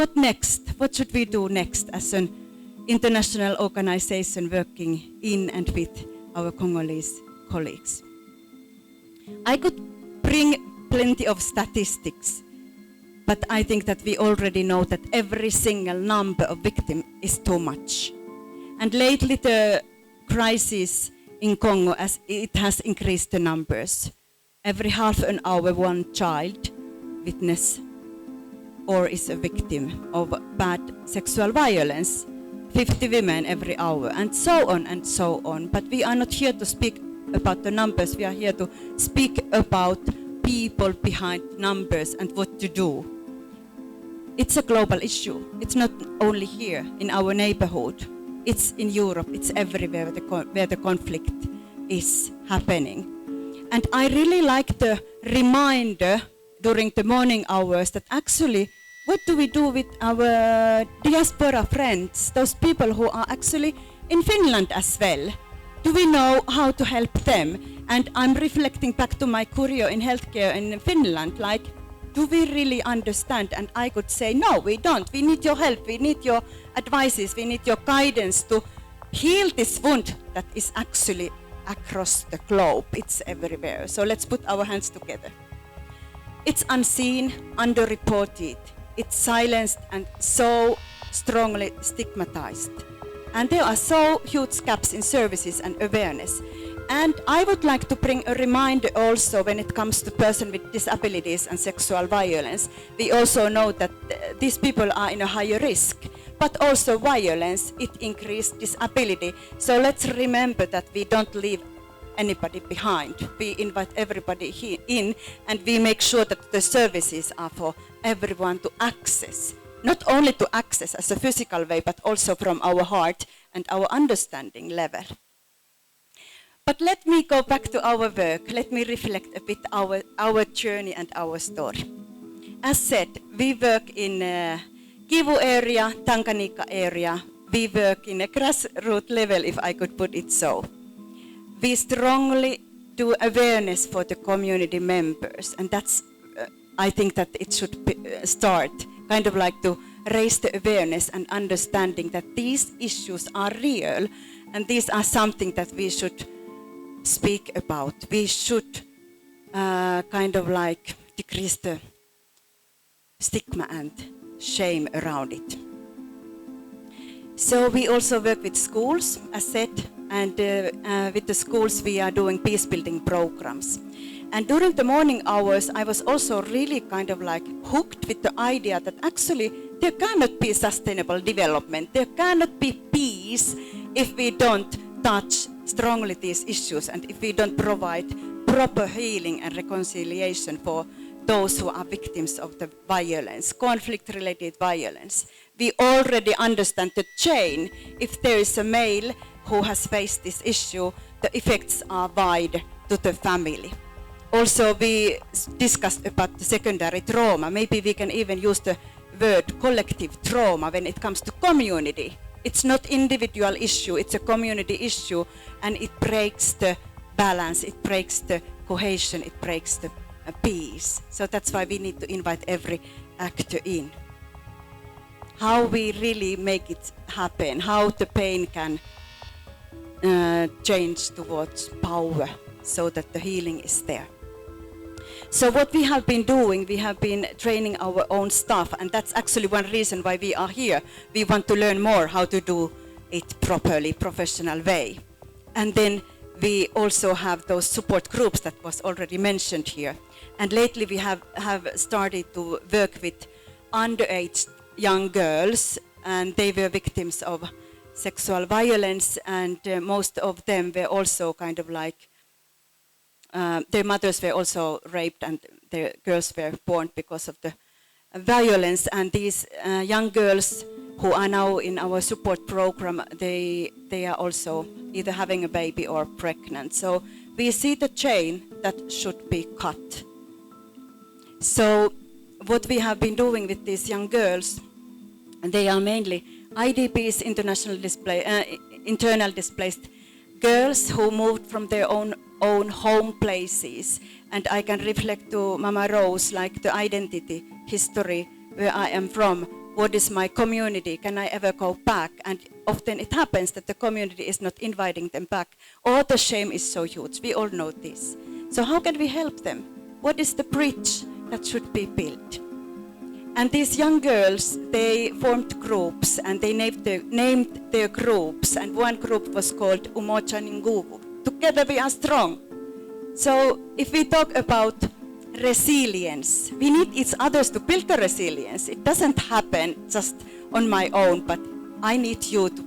what next? What should we do next as an international organization working in and with our Congolese colleagues? I could bring plenty of statistics, but I think that we already know that every single number of victims is too much. And lately the crisis in Congo, as it has increased the numbers. Every half an hour, one child witness or is a victim of bad sexual violence. 50 women every hour, and so on and so on. But we are not here to speak about the numbers. We are here to speak about people behind numbers and what to do. It's a global issue. It's not only here in our neighborhood. It's in Europe. It's everywhere where the conflict is happening. And I really like the reminder during the morning hours that actually, what do we do with our diaspora friends, those people who are actually in Finland as well? Do we know how to help them? And I'm reflecting back to my career in healthcare in Finland, like, do we really understand? And I could say, no, we don't. We need your help. We need your advices. We need your guidance to heal this wound that is actually across the globe. It's everywhere. So let's put our hands together. It's unseen, underreported. It's silenced and so strongly stigmatized. And there are so huge gaps in services and awareness. And I would like to bring a reminder also when it comes to persons with disabilities and sexual violence. We also know that these people are in a higher risk, but also violence, it increased disability. So let's remember that we don't leave anybody behind. We invite everybody in, and we make sure that the services are for everyone to access. Not only to access as a physical way, but also from our heart and our understanding level. But let me go back to our work. Let me reflect a bit our journey and our story. As said, we work in Kivu area, Tanganyika area. We work in a grassroots level, if I could put it so. We strongly do awareness for the community members, and that's, I think that it should start kind of like to raise the awareness and understanding that these issues are real, and these are something that we should speak about. We should kind of like decrease the stigma and shame around it. So we also work with schools, as said, and with the schools we are doing peace building programs. And during the morning hours, I was also really kind of like hooked with the idea that actually there cannot be sustainable development, there cannot be peace if we don't touch strongly these issues and if we don't provide proper healing and reconciliation for those who are victims of the violence, conflict-related violence. We already understand the chain. If there is a male who has faced this issue, the effects are wide to the family. Also, we discussed about the secondary trauma. Maybe we can even use the word collective trauma when it comes to community. It's not individual issue, it's a community issue, and it breaks the balance, it breaks the cohesion, it breaks the peace. So that's why we need to invite every actor in. How we really make it happen, how the pain can change towards power so that the healing is there. So what we have been doing, we have been training our own staff, and that's actually one reason why we are here. We want to learn more how to do it properly, professional way. And then we also have those support groups that was already mentioned here. And lately we have started to work with underage young girls, and they were victims of sexual violence, and most of them were also kind of like their mothers were also raped, and their girls were born because of the violence. And these young girls who are now in our support program, they are also either having a baby or pregnant. So we see the chain that should be cut. So what we have been doing with these young girls, and they are mainly IDPs, internal displaced girls who moved from their own home places. And I can reflect to Mama Rose, like the identity history where I am from what is my community? Can I ever go back? And often it happens that the community is not inviting them back, or the shame is so huge. We all know this. So how can we help them? What is the bridge that should be built? And these young girls, they formed groups and they named their groups. And one group was called Umoja ni Nguvu. Together we are strong. So if we talk about resilience, we need each other to build the resilience. It doesn't happen just on my own, but I need you to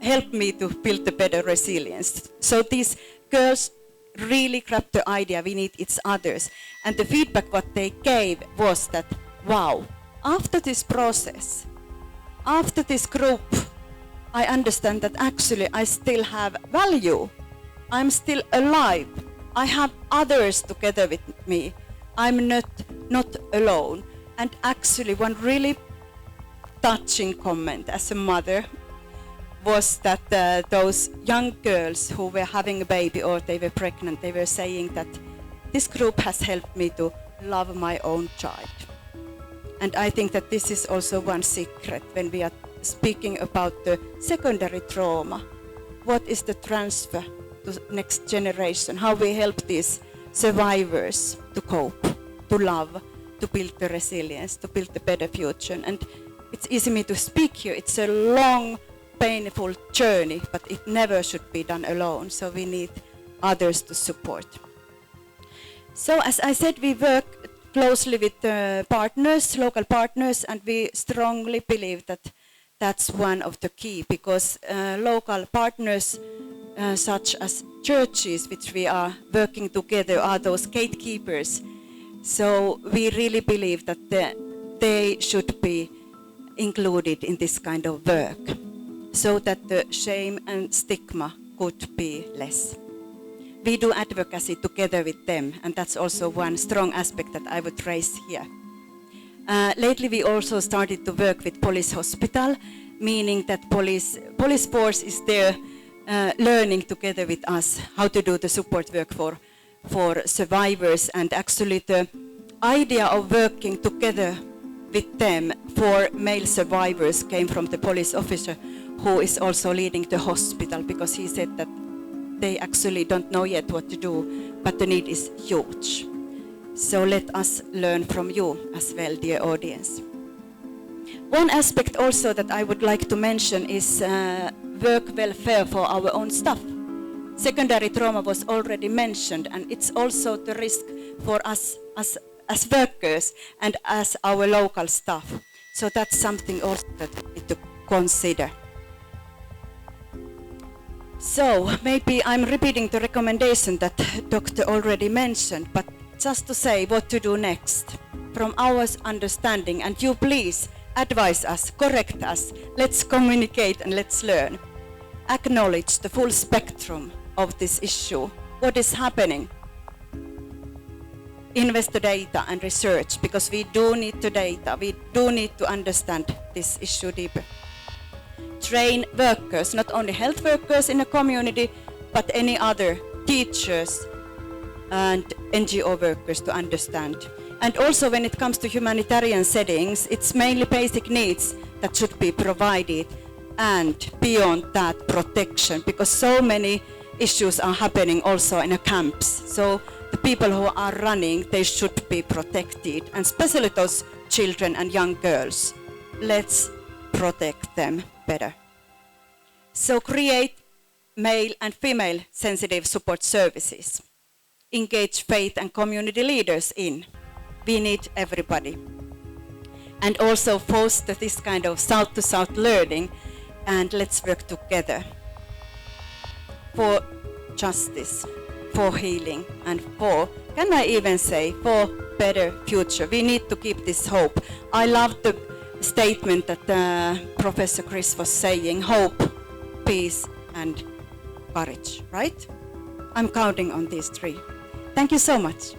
help me to build a better resilience. So these girls really grabbed the idea, we need each others. And the feedback what they gave was that, wow, after this process, after this group, I understand that actually I still have value. I'm still alive. I have others together with me. I'm not alone. And actually one really touching comment as a mother was that those young girls who were having a baby or they were pregnant, they were saying that this group has helped me to love my own child. And I think that this is also one secret when we are speaking about the secondary trauma. What is the transfer to next generation? How we help these survivors to cope, to love, to build the resilience, to build a better future. And it's easy me to speak here. It's a long, painful journey, but it never should be done alone. So we need others to support. So as I said, we work closely with partners, local partners, and we strongly believe that that's one of the key, because local partners such as churches, which we are working together, are those gatekeepers. So we really believe that they should be included in this kind of work, so that the shame and stigma could be less. We do advocacy together with them, and that's also one strong aspect that I would raise here. Lately we also started to work with police hospital, meaning that police force is there learning together with us how to do the support work for survivors. And actually the idea of working together with them for male survivors came from the police officer who is also leading the hospital, because he said that they actually don't know yet what to do, but the need is huge. So let us learn from you as well, dear audience. One aspect also that I would like to mention is work welfare for our own staff. Secondary trauma was already mentioned, and it's also the risk for us as workers and as our local staff. So that's something also that we need to consider. So maybe I'm repeating the recommendation that Doctor already mentioned, but just to say what to do next from our understanding, and you please advise us, correct us, let's communicate and let's learn. Acknowledge the full spectrum of this issue, what is happening. Invest the data and research, because we do need the data, we do need to understand this issue deeper. Train workers, not only health workers in a community, but any other teachers and NGO workers to understand. And also when it comes to humanitarian settings, it's mainly basic needs that should be provided, and beyond that, protection, because so many issues are happening also in the camps. So the people who are running, they should be protected, and especially those children and young girls. Let's protect them better. So create male and female sensitive support services. Engage faith and community leaders in. We need everybody. And also foster this kind of south-to-south learning, and let's work together for justice, for healing, and for, can I even say, for better future. We need to keep this hope. I love the statement that Professor Chris was saying, hope, peace, and courage, right? I'm counting on these three. Thank you so much.